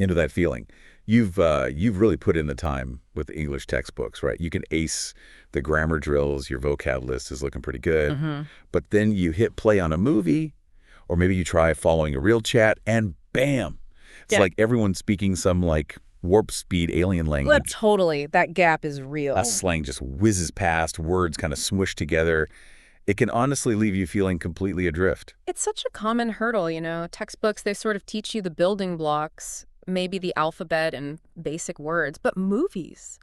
into that feeling. You've really put in the time with the English textbooks, right? You can ace the grammar drills, your vocab list is looking pretty good. But then you hit play on a movie, or maybe you try following a real chat, and bam! It's like everyone's speaking some like warp speed alien Well, language. totally. That gap is That real. slang just whizzes past, words kind of smush together. It can honestly leave you feeling completely adrift. It's such a common hurdle, Textbooks, they sort of teach you the building blocks, maybe the alphabet and basic words, but movies,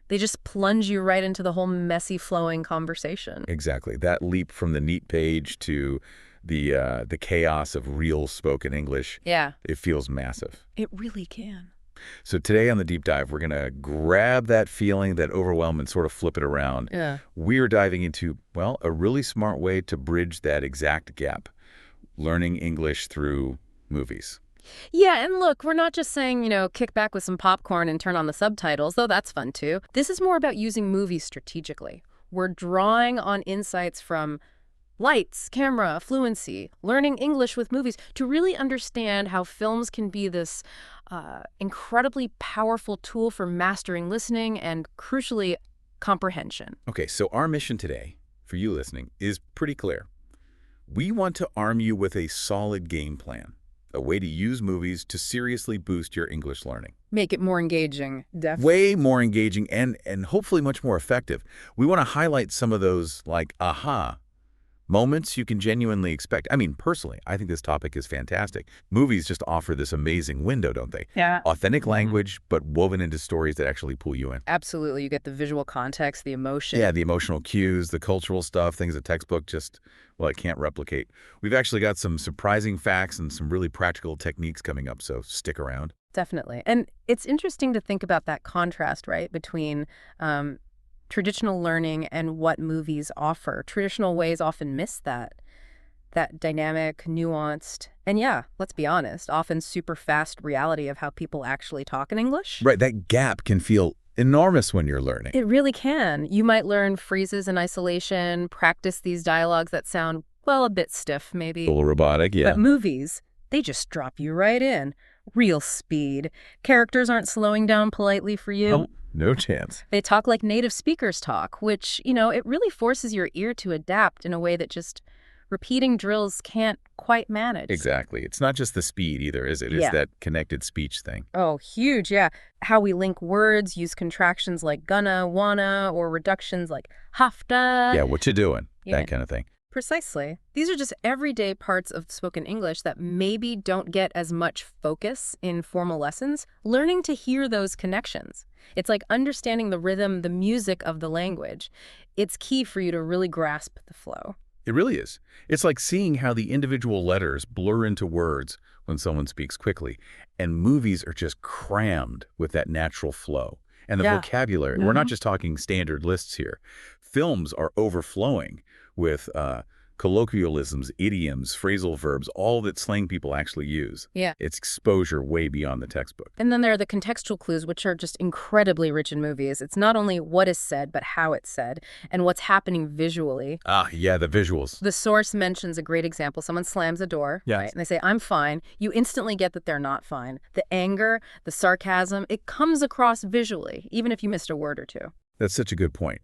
they just plunge you right into the whole messy, flowing conversation. Exactly. That leap from the neat page to the chaos of real spoken English, Yeah, it feels massive. it really can. So today on the deep dive, we're going to grab that feeling, that overwhelm, and sort of flip it around. Yeah. We're diving into, well, a really smart way to bridge that exact gap, learning English through movies. Yeah, and look, we're not just saying, kick back with some popcorn and turn on the subtitles, though that's fun too. This is more about using movies strategically. We're drawing on insights from lights, camera, fluency, learning English with movies to really understand how films can be this incredibly powerful tool for mastering listening and, crucially, comprehension. Okay, so our mission today, for you listening, is pretty clear. We want to arm you with a solid game plan, a way to use movies to seriously boost your English learning. Make it more engaging, definitely. Way more engaging and hopefully much more effective. We want to highlight some of those, like, aha moments you can genuinely expect. I mean, personally, I think this topic is fantastic. Movies just offer this amazing window, don't they? Yeah. Authentic language, but woven into stories that actually pull you in. Absolutely. You get the visual context, the emotion. Yeah, the emotional cues, the cultural stuff, things a textbook just, well, it can't replicate. We've actually got some surprising facts and some really practical techniques coming up, so stick around. Definitely. And it's interesting to think about that contrast, right, between traditional learning and what movies offer. Traditional ways often miss that dynamic, nuanced, and yeah, let's be honest, often super fast reality of how people actually talk in English. Right, that gap can feel enormous when you're learning. It really can. You might learn phrases in isolation, practice these dialogues that sound, well, a bit stiff, maybe. A little robotic, yeah. But movies, they just drop you right in. Real speed. Characters aren't slowing down politely for you. Oh, no chance. They talk like native speakers talk, which, it really forces your ear to adapt in a way that just repeating drills can't quite manage. Exactly. It's not just the speed either, is it? It's Yeah. that connected speech thing. Oh, huge, yeah. How we link words, use contractions like gonna, wanna, or reductions like hafta. Yeah, what you doing? Yeah. That kind of thing. Precisely. These are just everyday parts of spoken English that maybe don't get as much focus in formal lessons. Learning to hear those connections. It's like understanding the rhythm, the music of the language. It's key for you to really grasp the flow. It really is. It's like seeing how the individual letters blur into words when someone speaks quickly. And movies are just crammed with that natural flow. And the Yeah. vocabulary, we're not just talking standard lists here. Films are overflowing with colloquialisms, idioms, phrasal verbs, all that slang people actually use. Yeah. It's exposure way beyond the textbook. And then there are the contextual clues, which are just incredibly rich in movies. It's not only what is said, but how it's said and what's happening visually. Ah, yeah, the visuals. The source mentions a great example. Someone slams a door, Yes. right? And they say, I'm fine. You instantly get that they're not fine. The anger, the sarcasm, it comes across visually, even if you missed a word or two. That's such a good point.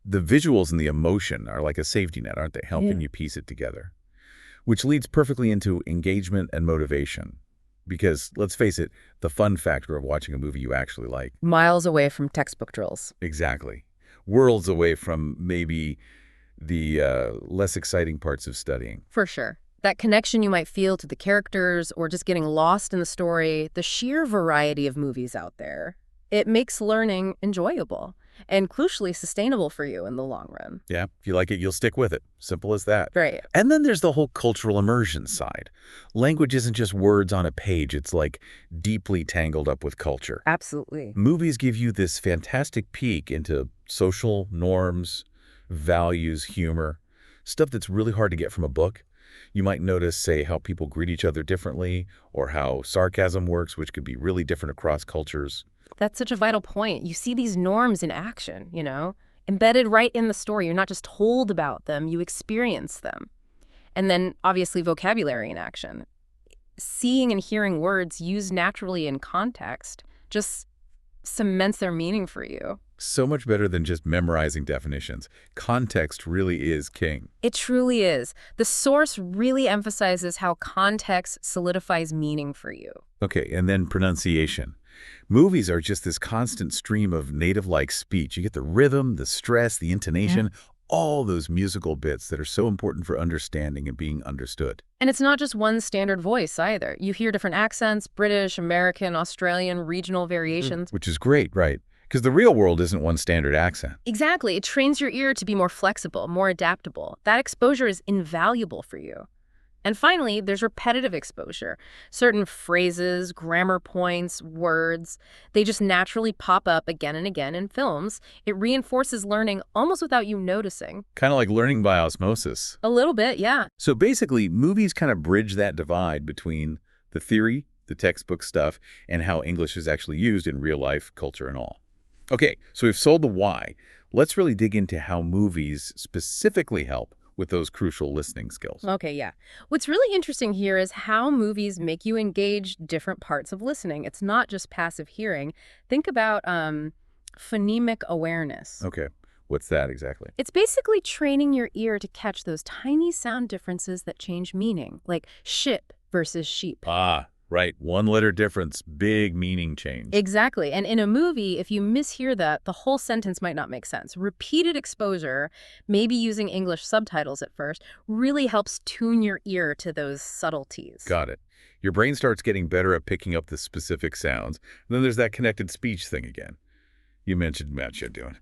The visuals and the emotion are like a safety net, aren't they? Helping you piece it together. Which leads perfectly into engagement and motivation. Because, let's face it, the fun factor of watching a movie you actually like. Miles away from textbook drills. Exactly. Worlds away from maybe the less exciting parts of studying. For sure. That connection you might feel to the characters or just getting lost in the story, the sheer variety of movies out there, it makes learning enjoyable and crucially sustainable for you in the long run. Yeah, if you like it, you'll stick with it. Simple as that. Right. And then there's the whole cultural immersion side. Language isn't just words on a page. It's like deeply tangled up with culture. Absolutely. Movies give you this fantastic peek into social norms, values, humor, stuff that's really hard to get from a book. You might notice, say, how people greet each other differently or how sarcasm works, which could be really different across cultures. That's such a vital point. You see these norms in action, embedded right in the story. You're not just told about them, you experience them. And then, obviously, vocabulary in action. seeing and hearing words used naturally in context just cements their meaning for you. So much better than just memorizing definitions. Context really is king. It truly is. The source really emphasizes how context solidifies meaning for you. Okay, and then pronunciation. Movies are just this constant stream of native-like speech. You get the rhythm, the stress, the intonation, all those musical bits that are so important for understanding and being understood. And it's not just one standard voice either. You hear different accents, British, American, Australian, regional variations. Which is great, right? Because the real world isn't one standard accent. Exactly. It trains your ear to be more flexible, more adaptable. That exposure is invaluable for you. And finally, there's repetitive exposure. Certain phrases, grammar points, words, they just naturally pop up again and again in films. It reinforces learning almost without you noticing. Kind of like learning by osmosis. A little bit, yeah. So basically, movies kind of bridge that divide between the theory, the textbook stuff, and how English is actually used in real life, culture, and all. Okay, so we've sold the why. Let's really dig into how movies specifically help with those crucial listening skills. Okay, yeah. What's really interesting here is how movies make you engage different parts of listening. It's not just passive hearing. Think about phonemic awareness. Okay, what's that exactly? It's basically training your ear to catch those tiny sound differences that change meaning, like ship versus sheep. Ah, right. One letter difference, big meaning change. Exactly. And in a movie, if you mishear that, the whole sentence might not make sense. Repeated exposure, maybe using English subtitles at first, really helps tune your ear to those subtleties. Got it. Your brain starts getting better at picking up the specific sounds. And then there's that connected speech thing again. You mentioned Matt you're doing.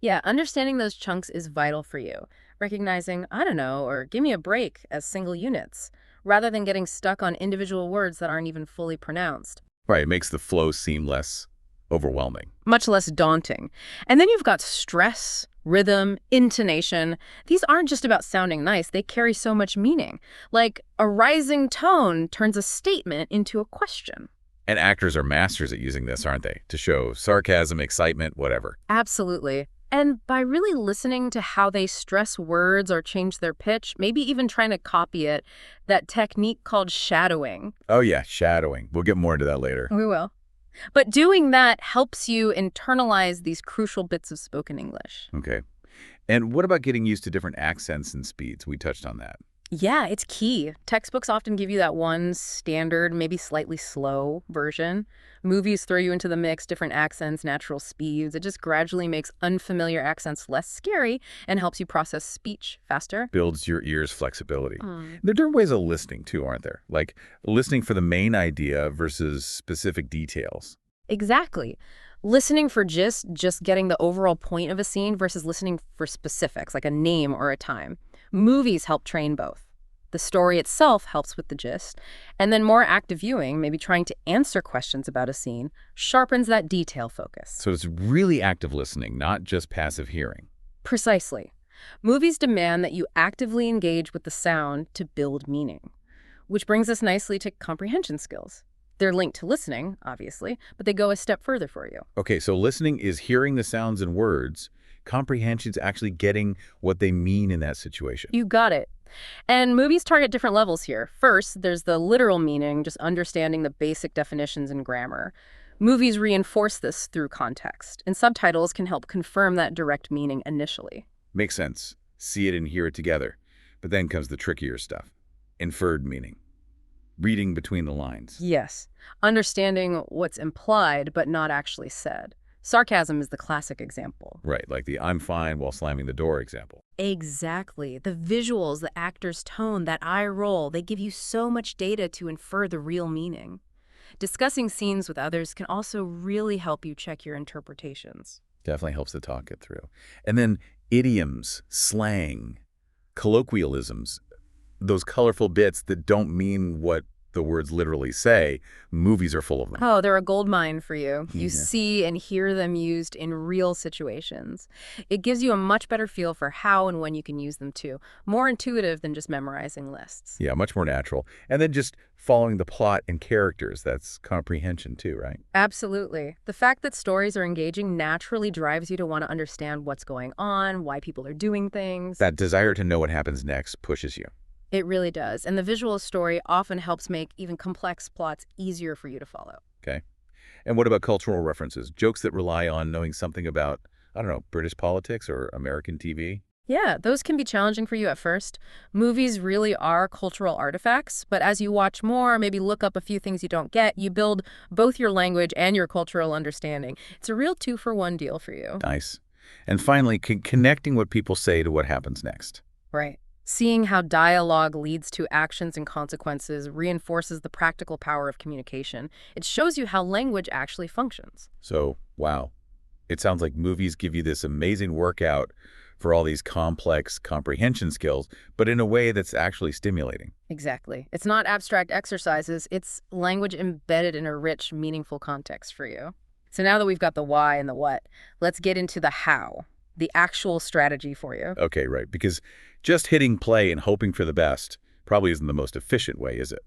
Yeah, understanding those chunks is vital for you. Recognizing, I don't know, or give me a break as single units, rather than getting stuck on individual words that aren't even fully pronounced. Right, it makes the flow seem less overwhelming. Much less daunting. And then you've got stress, rhythm, intonation. These aren't just about sounding nice, they carry so much meaning. Like a rising tone turns a statement into a question. And actors are masters at using this, aren't they? To show sarcasm, excitement, whatever. Absolutely. And by really listening to how they stress words or change their pitch, maybe even trying to copy it, that technique called shadowing. Oh yeah, shadowing. We'll get more into that later. We will. But doing that helps you internalize these crucial bits of spoken English. Okay. And what about getting used to different accents and speeds? We touched on that. Yeah, it's key. Textbooks often give you that one standard, maybe slightly slow version. Movies throw you into the mix, different accents, natural speeds. It just gradually makes unfamiliar accents less scary and helps you process speech faster. Builds your ear's flexibility. There are different ways of listening too, aren't there? Like listening for the main idea versus specific details. Exactly. Listening for just getting the overall point of a scene versus listening for specifics, like a name or a time. Movies help train both. The story itself helps with the gist, and then more active viewing, maybe trying to answer questions about a scene, sharpens that detail focus. So it's really active listening, not just passive hearing. Precisely. Movies demand that you actively engage with the sound to build meaning, which brings us nicely to comprehension skills. They're linked to listening, obviously, but they go a step further for you. Okay, so listening is hearing the sounds and words. Comprehension's actually getting what they mean in that situation. You got it. And movies target different levels here. First, there's the literal meaning, just understanding the basic definitions and grammar. Movies reinforce this through context, and subtitles can help confirm that direct meaning initially. Makes sense. See it and hear it together. But then comes the trickier stuff. Inferred meaning. Reading between the lines. Yes. Understanding what's implied but not actually said. Sarcasm is the classic example. Right, like the I'm fine while slamming the door example. Exactly. The visuals, the actor's tone, that eye roll, they give you so much data to infer the real meaning. Discussing scenes with others can also really help you check your interpretations. Definitely helps to talk it through. And then idioms, slang, colloquialisms, those colorful bits that don't mean what the words literally say, movies are full of them. Oh, they're a goldmine for you. You Yeah. see and hear them used in real situations. It gives you a much better feel for how and when you can use them too. More intuitive than just memorizing lists. Yeah, much more natural. And then just following the plot and characters, that's comprehension too, right? Absolutely. The fact that stories are engaging naturally drives you to want to understand what's going on, why people are doing things. That desire to know what happens next pushes you. It really does. And the visual story often helps make even complex plots easier for you to follow. Okay. And what about cultural references? Jokes that rely on knowing something about, I don't know, British politics or American TV? Yeah, those can be challenging for you at first. Movies really are cultural artifacts, but as you watch more, maybe look up a few things you don't get, you build both your language and your cultural understanding. It's a real two-for-one deal for you. Nice. And finally, connecting what people say to what happens next. Right. Seeing how dialogue leads to actions and consequences reinforces the practical power of communication. It shows you how language actually functions. So, wow. It sounds like movies give you this amazing workout for all these complex comprehension skills, but in a way that's actually stimulating. Exactly. It's not abstract exercises, it's language embedded in a rich, meaningful context for you. So now that we've got the why and the what, let's get into the how, the actual strategy for you. Okay, right. Because just hitting play and hoping for the best probably isn't the most efficient way, is it?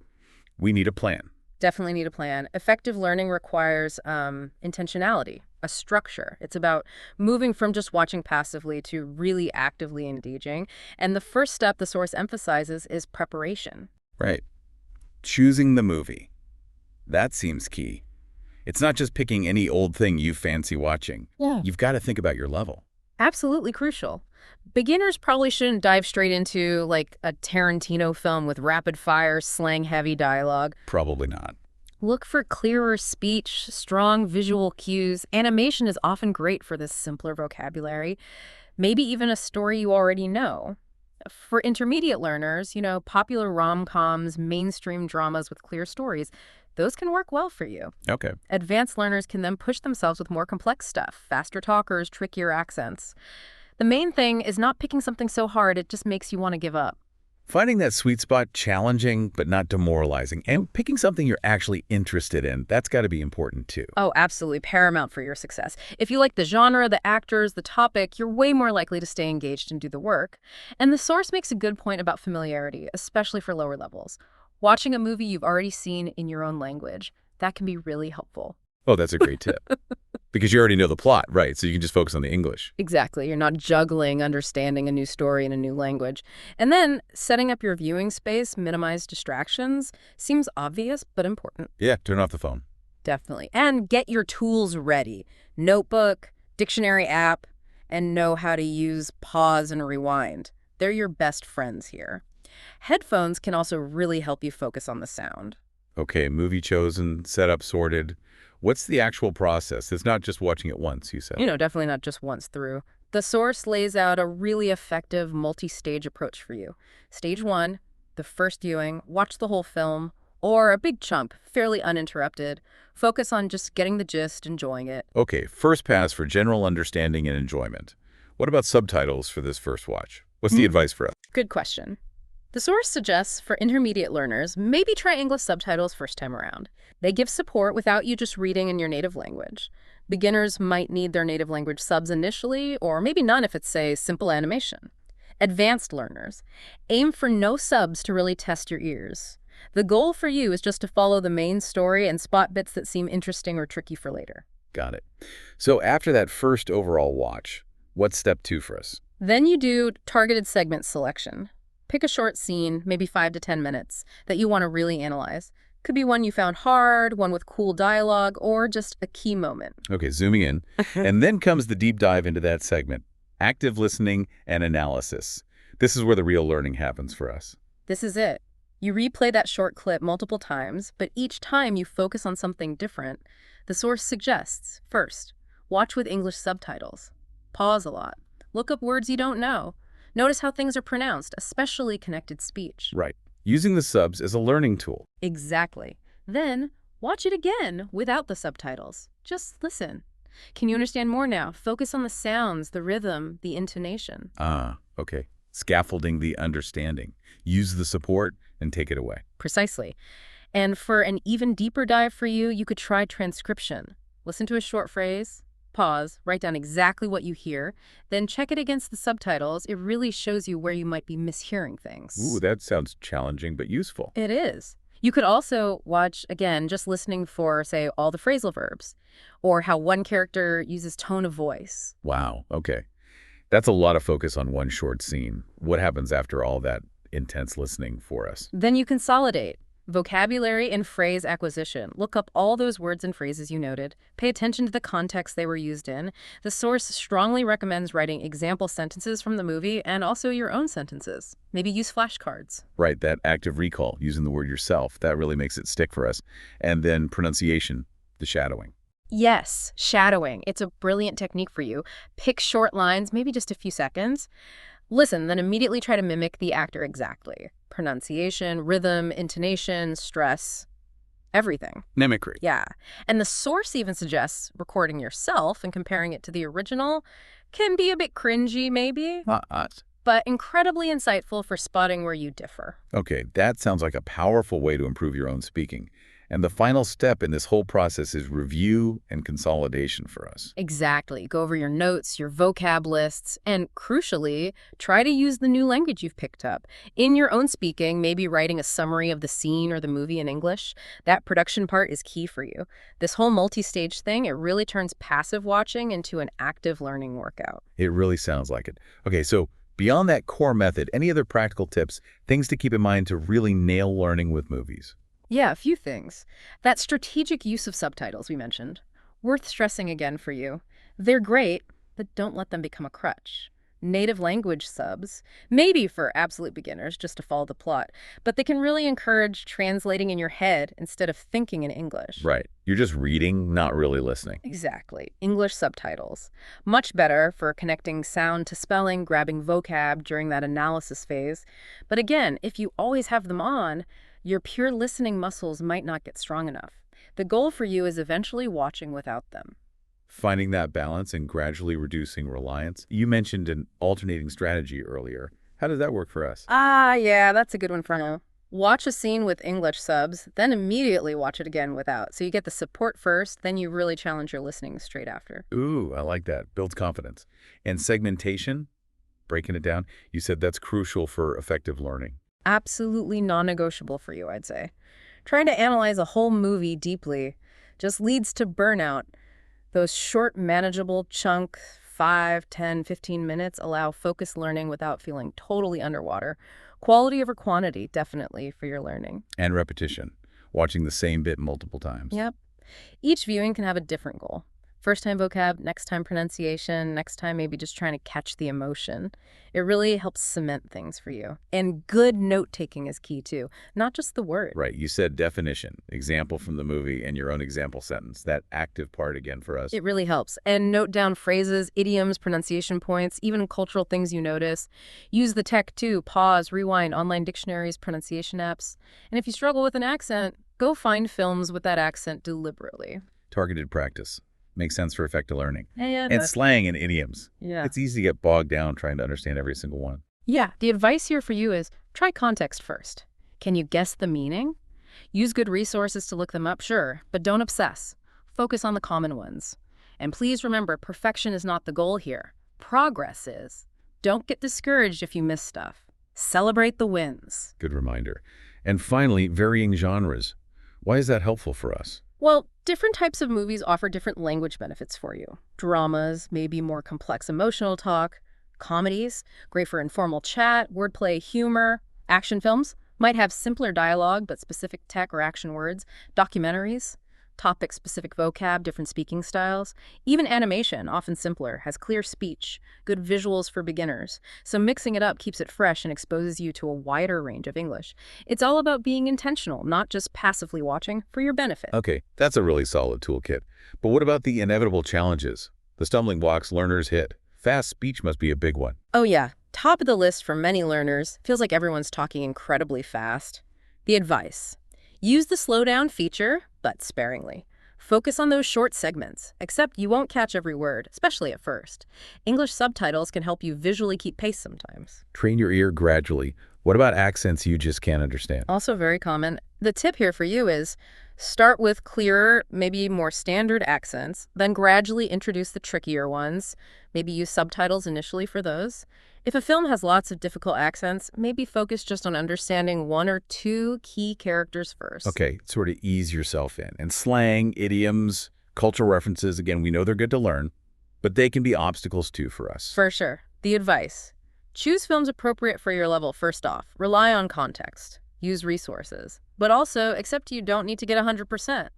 We need a plan. Definitely need a plan. Effective learning requires intentionality, a structure. It's about moving from just watching passively to really actively engaging. And the first step the source emphasizes is preparation. Right. Choosing the movie. That seems key. It's not just picking any old thing you fancy watching. Yeah. You've got to think about your level. Absolutely crucial. Beginners probably shouldn't dive straight into like a Tarantino film with rapid fire, slang heavy dialogue. Probably not. Look for clearer speech, strong visual cues. Animation is often great for this simpler vocabulary. Maybe even a story you already know. For intermediate learners, popular rom-coms, mainstream dramas with clear stories, those can work well for you. Okay. Advanced learners can then push themselves with more complex stuff, faster talkers, trickier accents. The main thing is not picking something so hard it just makes you want to give up. Finding that sweet spot challenging but not demoralizing, and picking something you're actually interested in, that's got to be important too. Oh, absolutely paramount for your success. If you like the genre, the actors, the topic, you're way more likely to stay engaged and do the work. And the source makes a good point about familiarity, especially for lower levels. Watching a movie you've already seen in your own language, that can be really helpful. Oh, that's a great tip. Because you already know the plot, right? So you can just focus on the English. Exactly. You're not juggling understanding a new story in a new language. And then setting up your viewing space, minimize distractions, seems obvious but important. Yeah, turn off the phone. Definitely. And get your tools ready. Notebook, dictionary app, and know how to use pause and rewind. They're your best friends here. Headphones can also really help you focus on the sound. Okay, movie chosen, setup sorted. What's the actual process? It's not just watching it once, you said. Definitely not just once through. The source lays out a really effective multi-stage approach for you. Stage 1, the first viewing, watch the whole film, or a big chunk, fairly uninterrupted. Focus on just getting the gist, enjoying it. Okay, first pass for general understanding and enjoyment. What about subtitles for this first watch? What's the advice for us? Good question. The source suggests for intermediate learners, maybe try English subtitles first time around. They give support without you just reading in your native language. Beginners might need their native language subs initially, or maybe none if it's, say, simple animation. Advanced learners, aim for no subs to really test your ears. The goal for you is just to follow the main story and spot bits that seem interesting or tricky for later. Got it. So after that first overall watch, what's step 2 for us? Then you do targeted segment selection. Pick a short scene, maybe 5 to 10 minutes, that you want to really analyze. Could be one you found hard, one with cool dialogue, or just a key moment. Okay, zooming in. And then comes the deep dive into that segment. Active listening and analysis. This is where the real learning happens for us. This is it. You replay that short clip multiple times, but each time you focus on something different. The source suggests, first, watch with English subtitles. Pause a lot. Look up words you don't know. Notice how things are pronounced, especially connected speech. Right. Using the subs as a learning tool. Exactly. Then, watch it again without the subtitles. Just listen. Can you understand more now? Focus on the sounds, the rhythm, the intonation. Ah, okay. Scaffolding the understanding. Use the support and take it away. Precisely. And for an even deeper dive for you, you could try transcription. Listen to a short phrase, pause, write down exactly what you hear, then check it against the subtitles. It really shows you where you might be mishearing things. Ooh, that sounds challenging but useful. It is. You could also watch, again, just listening for, say, all the phrasal verbs, or how one character uses tone of voice. Wow, okay. That's a lot of focus on one short scene. What happens after all that intense listening for us. Then you consolidate. Vocabulary and phrase acquisition. Look up all those words and phrases you noted. Pay attention to the context they were used in. The source strongly recommends writing example sentences from the movie and also your own sentences. Maybe use flashcards. Right, that active recall, using the word yourself, that really makes it stick for us. And then pronunciation, the shadowing. Yes, shadowing. It's a brilliant technique for you. Pick short lines, maybe just a few seconds. Listen, then immediately try to mimic the actor exactly. Pronunciation, rhythm, intonation, stress, everything. Mimicry. Yeah. And the source even suggests recording yourself and comparing it to the original can be a bit cringy, maybe, but incredibly insightful for spotting where you differ. Okay, that sounds like a powerful way to improve your own speaking. And the final step in this whole process is review and consolidation for us. Exactly. Go over your notes, your vocab lists, and crucially, try to use the new language you've picked up. In your own speaking, maybe writing a summary of the scene or the movie in English. That production part is key for you. This whole multi-stage thing, it really turns passive watching into an active learning workout. It really sounds like it. Okay, so beyond that core method, any other practical tips, things to keep in mind to really nail learning with movies? Yeah, a few things. That strategic use of subtitles we mentioned, worth stressing again for you. They're great, but don't let them become a crutch. Native language subs, maybe for absolute beginners just to follow the plot, but they can really encourage translating in your head instead of thinking in English. Right. You're just reading, not really listening. Exactly. English subtitles. Much better for connecting sound to spelling, grabbing vocab during that analysis phase. But again, if you always have them on, your pure listening muscles might not get strong enough. The goal for you is eventually watching without them. Finding that balance and gradually reducing reliance. You mentioned an alternating strategy earlier. How does that work for us? Yeah, that's a good one for now. Watch a scene with English subs, then immediately watch it again without. So you get the support first, then you really challenge your listening straight after. Ooh, I like that. Builds confidence. And segmentation, breaking it down, you said that's crucial for effective learning. Absolutely non-negotiable for you, I'd say. Trying to analyze a whole movie deeply just leads to burnout. Those short, manageable chunk, 5, 10, 15 minutes allow focused learning without feeling totally underwater. Quality over quantity, definitely, for your learning. And repetition, watching the same bit multiple times. Yep. Each viewing can have a different goal. First time vocab, next time pronunciation, next time maybe just trying to catch the emotion. It really helps cement things for you. And good note-taking is key too, not just the word. Right. You said definition, example from the movie, and your own example sentence. That active part again for us. It really helps. And note down phrases, idioms, pronunciation points, even cultural things you notice. Use the tech too. Pause, rewind, online dictionaries, pronunciation apps. And if you struggle with an accent, go find films with that accent deliberately. Targeted practice. Makes sense for effective learning. Yeah, And slang and idioms. yeah. It's easy to get bogged down trying to understand every single one. Yeah, the advice here for you is try context first. Can you guess the meaning? Use good resources to look them up, sure, but don't obsess. Focus on the common ones. And please remember, perfection is not the goal here. Progress is. Don't get discouraged if you miss stuff. Celebrate the wins. Good reminder. And finally, varying genres. Why is that helpful for us? Well, different types of movies offer different language benefits for you. Dramas, maybe more complex emotional talk. Comedies, great for informal chat, wordplay, humor. Action films might have simpler dialogue but specific tech or action words. Documentaries, topic-specific vocab, different speaking styles. Even animation, often simpler, has clear speech, good visuals for beginners. So mixing it up keeps it fresh and exposes you to a wider range of English. It's all about being intentional, not just passively watching for your benefit. Okay, that's a really solid toolkit. But what about the inevitable challenges? The stumbling blocks learners hit. Fast speech must be a big one. Oh yeah, top of the list for many learners. Feels like everyone's talking incredibly fast. The advice: use the slow down feature, but sparingly. Focus on those short segments, except you won't catch every word, especially at first. English subtitles can help you visually keep pace sometimes. Train your ear gradually. What about accents you just can't understand? Also very common. The tip here for you is start with clearer, maybe more standard accents, then gradually introduce the trickier ones. Maybe use subtitles initially for those. If a film has lots of difficult accents, maybe focus just on understanding one or two key characters first. Okay, sort of ease yourself in. And slang, idioms, cultural references, again, we know they're good to learn, but they can be obstacles too for us. For sure. The advice: Choose films appropriate for your level first off. Rely on context. Use resources. But also, accept you don't need to get 100%.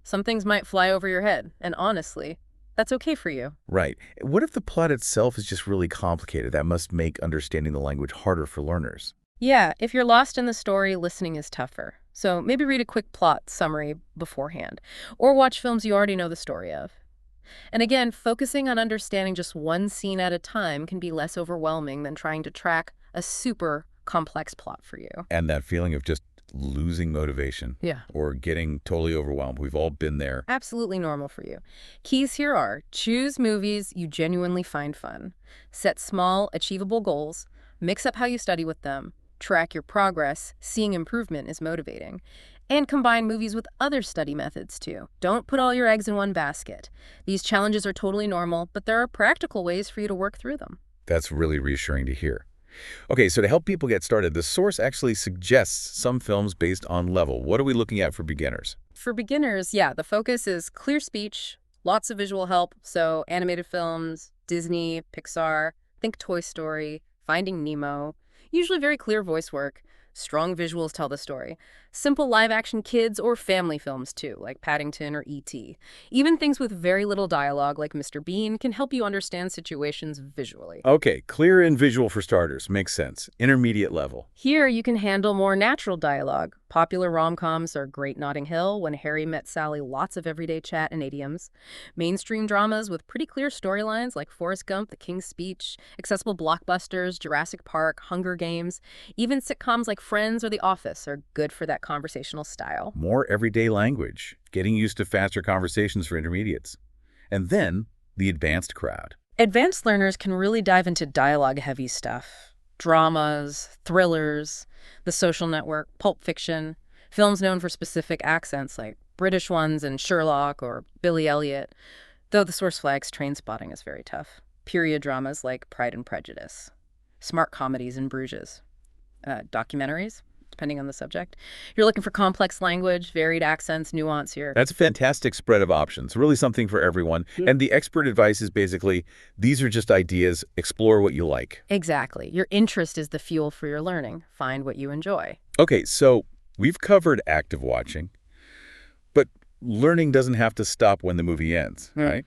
Some things might fly over your head, and honestly, that's okay for you. Right. What if the plot itself is just really complicated? That must make understanding the language harder for learners. Yeah, if you're lost in the story, listening is tougher. So maybe read a quick plot summary beforehand, or watch films you already know the story of. And again, focusing on understanding just one scene at a time can be less overwhelming than trying to track a super complex plot for you. And that feeling of just losing motivation Yeah. or getting totally overwhelmed. We've all been there. Absolutely normal for you. Keys here are: choose movies you genuinely find fun, set small, achievable goals, mix up how you study with them, track your progress, seeing improvement is motivating, and combine movies with other study methods too. Don't put all your eggs in one basket. These challenges are totally normal, but there are practical ways for you to work through them. That's really reassuring to hear. Okay, so to help people get started, the source actually suggests some films based on level. What are we looking at for beginners? For beginners, yeah, the focus is clear speech, lots of visual help, so animated films, Disney, Pixar, think Toy Story, Finding Nemo, usually very clear voice work, strong visuals tell the story. Simple live-action kids or family films too, like Paddington or E.T. Even things with very little dialogue like Mr. Bean can help you understand situations visually. Okay, clear and visual for starters. Makes sense. Intermediate level. Here, you can handle more natural dialogue. Popular rom-coms are Great Notting Hill, When Harry Met Sally, lots of everyday chat and idioms. Mainstream dramas with pretty clear storylines like Forrest Gump, The King's Speech, accessible blockbusters, Jurassic Park, Hunger Games. Even sitcoms like Friends or The Office are good for that conversational style. More everyday language. Getting used to faster conversations for intermediates. And then, the advanced crowd. Advanced learners can really dive into dialogue-heavy stuff. Dramas, thrillers, The Social Network, Pulp Fiction, films known for specific accents like British ones in Sherlock or Billy Elliot, though the source flag's train spotting is very tough. Period dramas like Pride and Prejudice. Smart comedies in Bruges. Documentaries, depending on the subject. You're looking for complex language, varied accents, nuance here. That's a fantastic spread of options, really something for everyone. Yeah. And the expert advice is basically, these are just ideas, explore what you like. Exactly. Your interest is the fuel for your learning. Find what you enjoy. Okay, so we've covered active watching, but learning doesn't have to stop when the movie ends, right?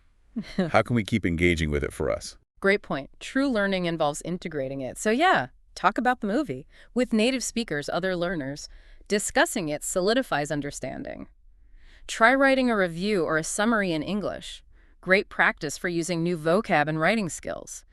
How can we keep engaging with it for us? Great point. True learning involves integrating it. So yeah, talk about the movie with native speakers, other learners. Discussing it solidifies understanding. Try writing a review or a summary in English. Great practice for using new vocab and writing skills.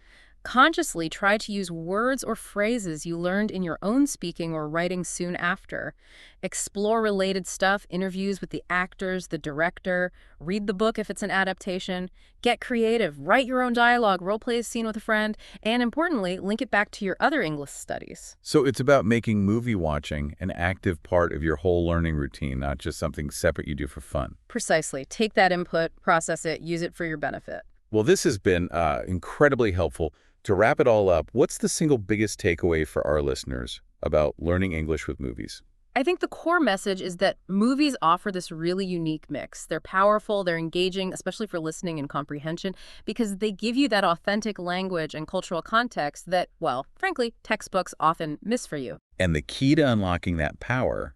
Consciously try to use words or phrases you learned in your own speaking or writing soon after. Explore related stuff, interviews with the actors, the director, read the book if it's an adaptation. Get creative, write your own dialogue, role-play a scene with a friend, and importantly, link it back to your other English studies. So it's about making movie watching an active part of your whole learning routine, not just something separate you do for fun. Precisely. Take that input, process it, use it for your benefit. Well, this has been incredibly helpful. To wrap it all up, what's the single biggest takeaway for our listeners about learning English with movies? I think the core message is that movies offer this really unique mix. They're powerful, they're engaging, especially for listening and comprehension, because they give you that authentic language and cultural context that, well, frankly, textbooks often miss for you. And the key to unlocking that power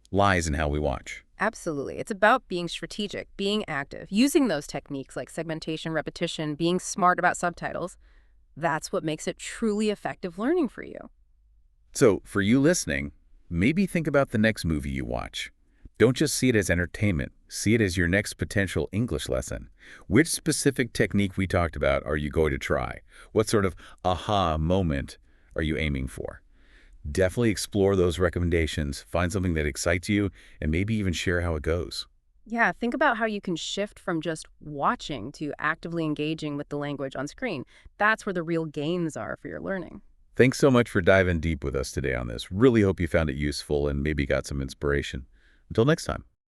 lies in how we watch. Absolutely. It's about being strategic, being active, using those techniques like segmentation, repetition, being smart about subtitles. That's what makes it truly effective learning for you. So, for you listening, maybe think about the next movie you watch. Don't just see it as entertainment. See it as your next potential English lesson. Which specific technique we talked about are you going to try? What sort of aha moment are you aiming for? Definitely explore those recommendations, find something that excites you, and maybe even share how it goes. Yeah, think about how you can shift from just watching to actively engaging with the language on screen. That's where the real gains are for your learning. Thanks so much for diving deep with us today on this. Really hope you found it useful and maybe got some inspiration. Until next time.